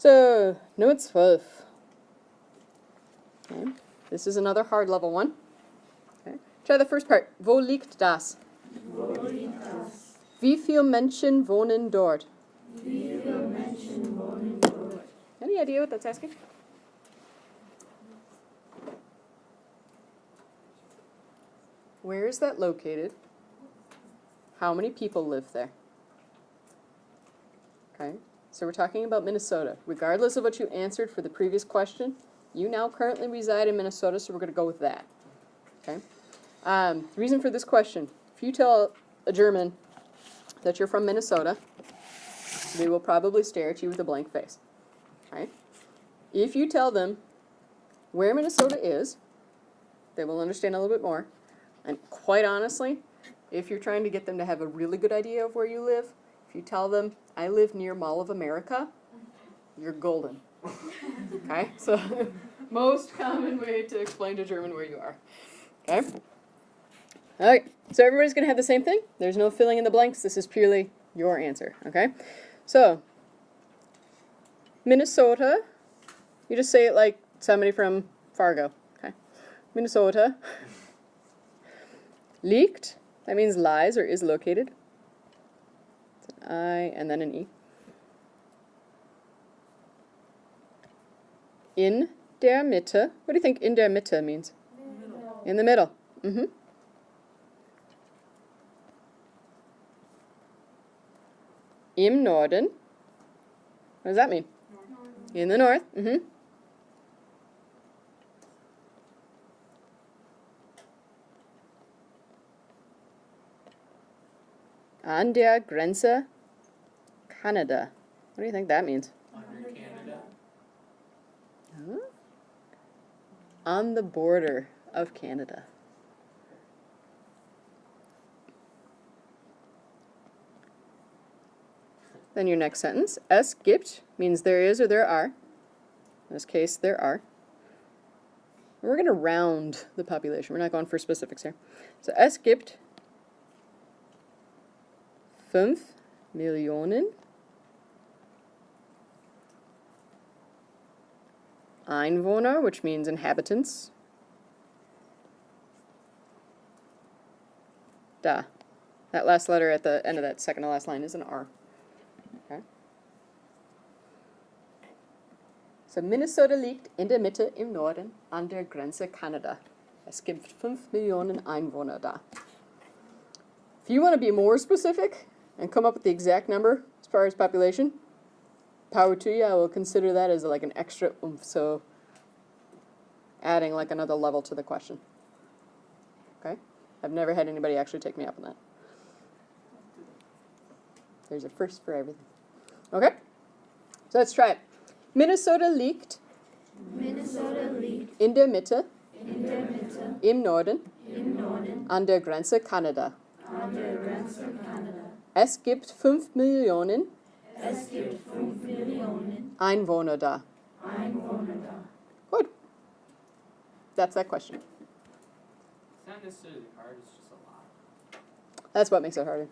So, Nummer 12. Okay. This is another hard level one. Okay. Try the first part. Wo liegt das? Wo liegt das? Wie viele Menschen wohnen dort? Wie viele Menschen wohnen dort? Any idea what that's asking? Where is that located? How many people live there? Okay, so we're talking about Minnesota. Regardless of what you answered for the previous question, you now currently reside in Minnesota, so we're going to go with that. Okay. The reason for this question, if you tell a German that you're from Minnesota, they will probably stare at you with a blank face. Right? If you tell them where Minnesota is, they will understand a little bit more. And quite honestly, if you're trying to get them to have a really good idea of where you live, if you tell them, I live near Mall of America, you're golden. Okay? So, most common way to explain to German where you are. Okay? All right. So everybody's going to have the same thing. There's no filling in the blanks. This is purely your answer. Okay? So, Minnesota, you just say it like somebody from Fargo. Okay? Minnesota. Liegt, that means lies or is located. It's an I and then an E. In der Mitte. What do you think in der Mitte means? Middle. In the middle. Mm-hmm. Im Norden. What does that mean? North. In the north. Mm-hmm. An der Grenze, Canada. What do you think that means? Under Canada. Huh? On the border of Canada. Then your next sentence. Es gibt means there is or there are. In this case, there are. We're going to round the population. We're not going for specifics here. So es gibt 5 Millionen Einwohner, which means inhabitants. Da. That last letter at the end of that second to last line is an R. Okay. So Minnesota liegt in der Mitte im Norden an der Grenze Kanada. Es gibt 5 Millionen Einwohner da. If you want to be more specific and come up with the exact number as far as population, power to you. I will consider that as like an extra oomph, so adding like another level to the question. Okay? I've never had anybody actually take me up on that. There's a first for everything. Okay? So let's try it. Minnesota liegt in der Mitte im Norden an der Grenze Kanada. Es gibt 5 Millionen Einwohner da. Good. That's that question. It's not necessarily hard, it's just a lot. That's what makes it harder.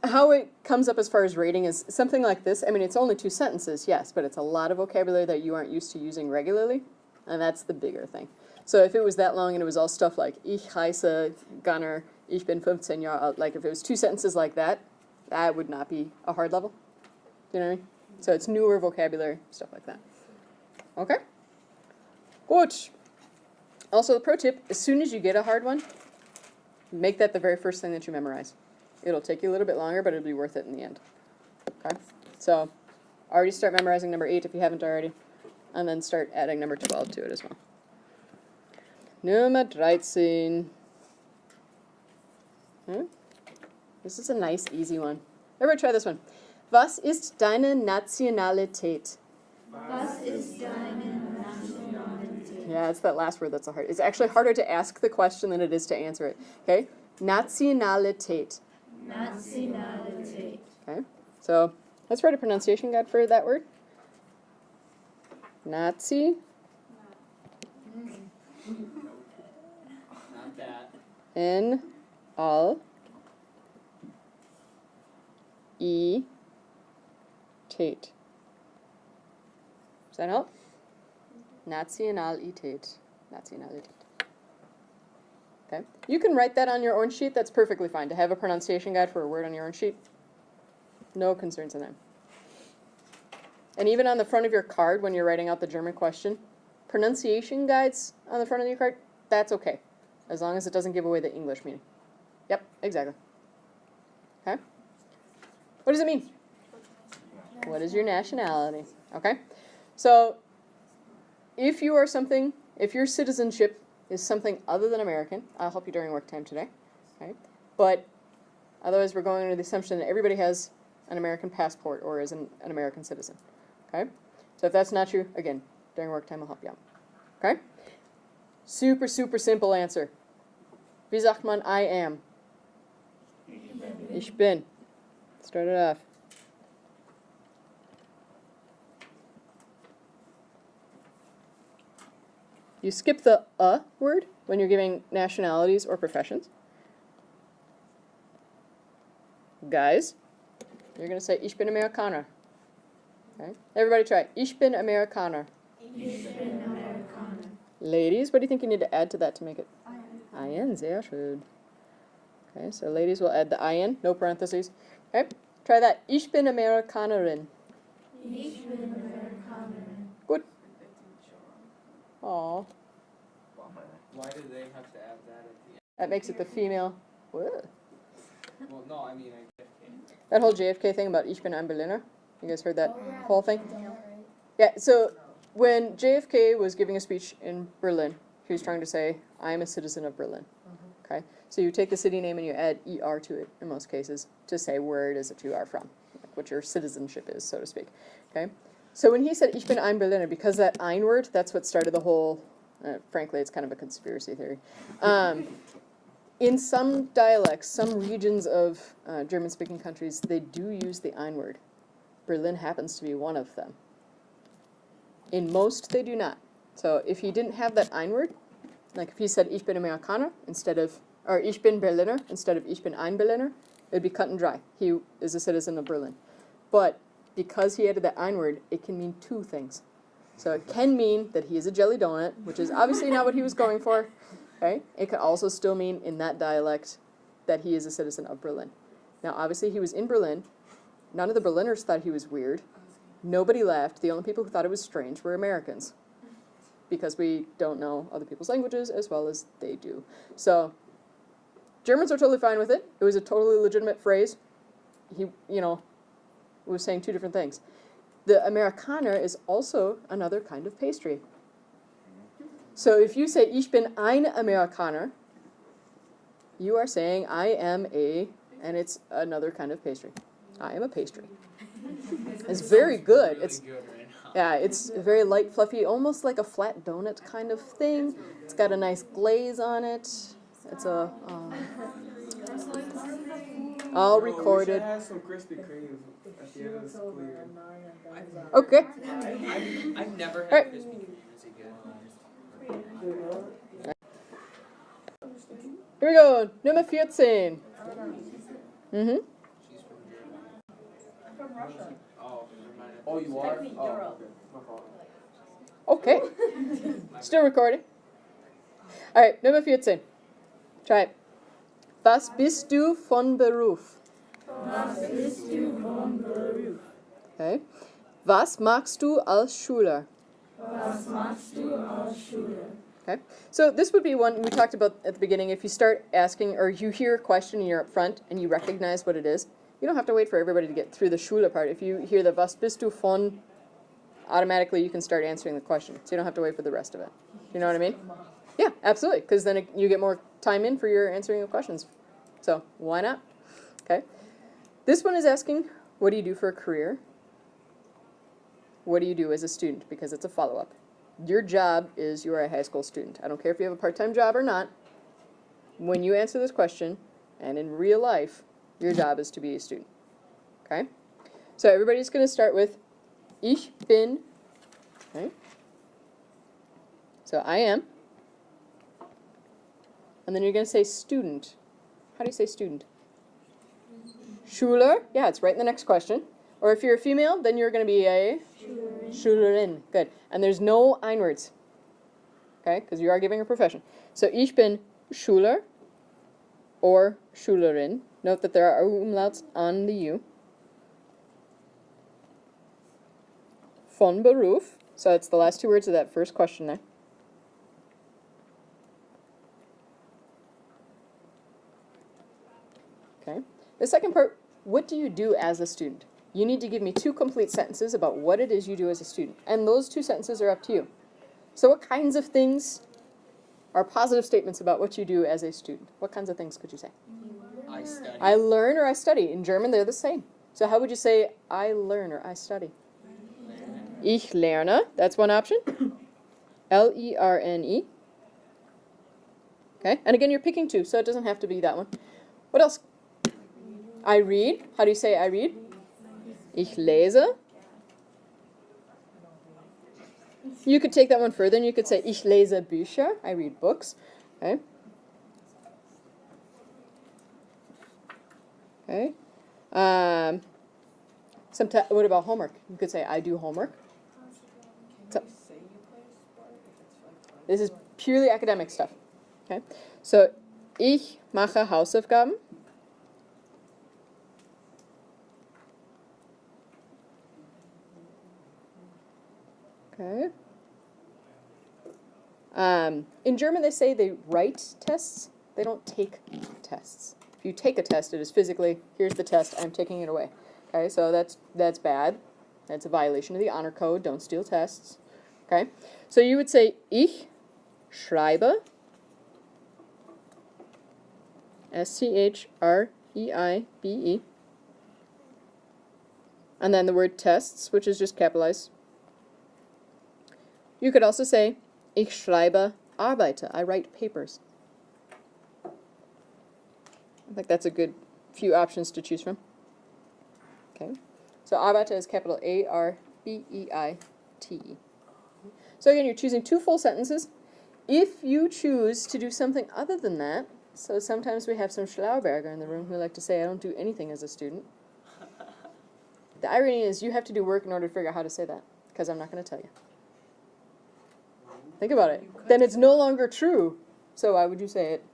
How it comes up as far as rating is something like this. I mean, it's only 2 sentences, yes, but it's a lot of vocabulary that you aren't used to using regularly, and that's the bigger thing. So if it was that long and it was all stuff like Ich heiße Gunnar, ich bin 15 Jahre alt, like if it was 2 sentences like that, that would not be a hard level. Do you know what I mean? So it's newer vocabulary, stuff like that. Okay? Good. Also, the pro tip, as soon as you get a hard one, make that the very first thing that you memorize. It'll take you a little bit longer, but it'll be worth it in the end. Okay? So, already start memorizing number 8 if you haven't already, and then start adding number 12 to it as well. Nummer 13. This is a nice, easy one. Everybody try this one. Was ist deine Nationalität? Was ist deine Nationalität? Yeah, it's that last word that's so hard. It's actually harder to ask the question than it is to answer it. Okay? Nationalität. Nationalität. Okay? So, let's write a pronunciation guide for that word. Nazi. Not that. N. Al. E. Tate. that help? Nationalität. Nationalität. Okay. You can write that on your orange sheet. That's perfectly fine. To have a pronunciation guide for a word on your orange sheet, no concerns in that. And even on the front of your card when you're writing out the German question, pronunciation guides on the front of your card, that's okay. As long as it doesn't give away the English meaning. Yep, exactly. Okay? What does it mean? What is your nationality? Okay? So, if you are something, if your citizenship is something other than American, I'll help you during work time today. Okay? But otherwise, we're going under the assumption that everybody has an American passport or is an American citizen. Okay? So if that's not true, again, during work time, I'll help you out. Okay? Super, super simple answer. Wie sagt man I am? Ich bin. Start it off. You skip the word when you're giving nationalities or professions. Guys, you're going to say, Ich bin Amerikaner. Okay? Everybody try. Ich bin Amerikaner. Ich bin Amerikaner. Ladies, what do you think you need to add to that to make it? IN, sehr schön. Okay, so ladies will add the IN, no parentheses. Okay, try that. Ich bin Amerikanerin. Ich bin Amerikanerin. Good. Aw, Why do they have to add that at the end? that makes it the female. Whoa. Well, no, I mean, I get it. That whole JFK thing about Ich bin ein Berliner. You guys heard that whole thing? Yeah, so when JFK was giving a speech in Berlin, he was trying to say, I am a citizen of Berlin. Okay, so you take the city name and you add ER to it in most cases to say where it is that you are from, like what your citizenship is, so to speak. Okay, so when he said Ich bin ein Berliner, because that ein word, that's what started the whole, frankly, it's kind of a conspiracy theory. In some dialects, some regions of German-speaking countries, they do use the ein word. Berlin happens to be one of them. In most, they do not. So if he didn't have that ein word, like if he said Ich bin Amerikaner instead of, or Ich bin Berliner instead of Ich bin ein Berliner, it'd be cut and dry. He is a citizen of Berlin. But because he added that ein word, it can mean two things. So it can mean that he is a jelly donut, which is obviously not what he was going for. Okay? It could also still mean in that dialect that he is a citizen of Berlin. Now obviously he was in Berlin. None of the Berliners thought he was weird. Nobody laughed. The only people who thought it was strange were Americans, because we don't know other people's languages as well as they do. So Germans are totally fine with it. It was a totally legitimate phrase. He, was saying two different things. The Amerikaner is also another kind of pastry. So if you say Ich bin ein Amerikaner, you are saying I am a, and it's another kind of pastry. I am a pastry. It's very good. Really It's good right now. yeah, it's very light, fluffy, almost like a flat donut kind of thing. It's got a nice glaze on it. It's a all recorded. We should have some Krispy Kremes at the end of this school year. Okay. I've never had Alright. Krispy Kreme. Is it good? Here we go. Nummer 14. Mm-hmm. She's from Germany. From Russia. Oh, never mind. Oh, you are? Technically Oh, Europe. okay. My fault. Okay. Still recording. All right, Nummer 14. Try it. Was bist du von Beruf? Was bist du von Beruf? Okay. Was machst du als Schüler? Was machst du als Schüler? Okay. So this would be one we talked about at the beginning. If you start asking, or you hear a question and you're up front and you recognize what it is, you don't have to wait for everybody to get through the Schule part. If you hear the Was bist du von, automatically you can start answering the question. So you don't have to wait for the rest of it. You know what I mean? Yeah, absolutely. Because then you get more time in for your answering of questions. So why not? Okay. This one is asking, what do you do for a career? What do you do as a student? Because it's a follow-up. Your job is you are a high school student. I don't care if you have a part-time job or not. When you answer this question, and in real life, your job is to be a student. Okay? So everybody's going to start with Ich bin. Okay? So I am. And then you're going to say student. How do you say student? Schüler. Yeah, it's right in the next question. Or if you're a female, then you're going to be a Schülerin. Good. And there's no ein words. Okay? Because you are giving a profession. So ich bin Schüler or Schülerin. Note that there are umlauts on the U. Von Beruf. So it's the last two words of that first question there. Okay. The second part, what do you do as a student? You need to give me 2 complete sentences about what it is you do as a student. And those 2 sentences are up to you. So what kinds of things are positive statements about what you do as a student? What kinds of things could you say? I study. I learn or I study. In German, they're the same. So how would you say I learn or I study? Ich lerne. That's one option. L-E-R-N-E. Okay. And again, you're picking 2, so it doesn't have to be that one. What else? I read. How do you say I read? Ich lese. You could take that one further and you could say ich lese Bücher. I read books. Okay. Okay. What about homework? You could say I do homework. So, this is purely academic stuff. Okay. So ich mache Hausaufgaben. Okay. In German, they say they write tests. They don't take tests. If you take a test, it is physically, here's the test, I'm taking it away. Okay, so that's bad. That's a violation of the honor code. Don't steal tests. Okay, so you would say ich schreibe. S-C-H-R-E-I-B-E. And then the word tests, which is just capitalized. You could also say, ich schreibe Arbeiten. I write papers. I think that's a good few options to choose from. Okay. So Arbeiten is capital A-R-B-E-I-T-E. So again, you're choosing 2 full sentences. If you choose to do something other than that, so sometimes we have some Schlauberger in the room who like to say, I don't do anything as a student. The irony is you have to do work in order to figure out how to say that, because I'm not going to tell you. Think about it. Then it's no longer true. So why would you say it?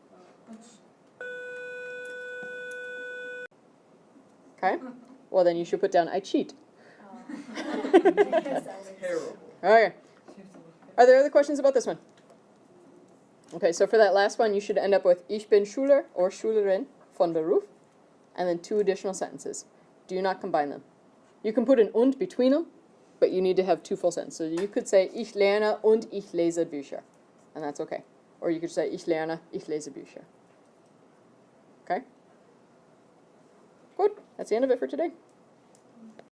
Okay. Well, then you should put down I cheat. Terrible. Okay. Are there other questions about this one? Okay, so for that last one, you should end up with Ich bin Schüler or Schülerin von Beruf, and then 2 additional sentences. Do not combine them. You can put an und between them, but you need to have 2 full sentences. So you could say Ich lerne und ich lese Bücher, and that's okay. Or you could say Ich lerne, ich lese Bücher. Okay? Good. That's the end of it for today.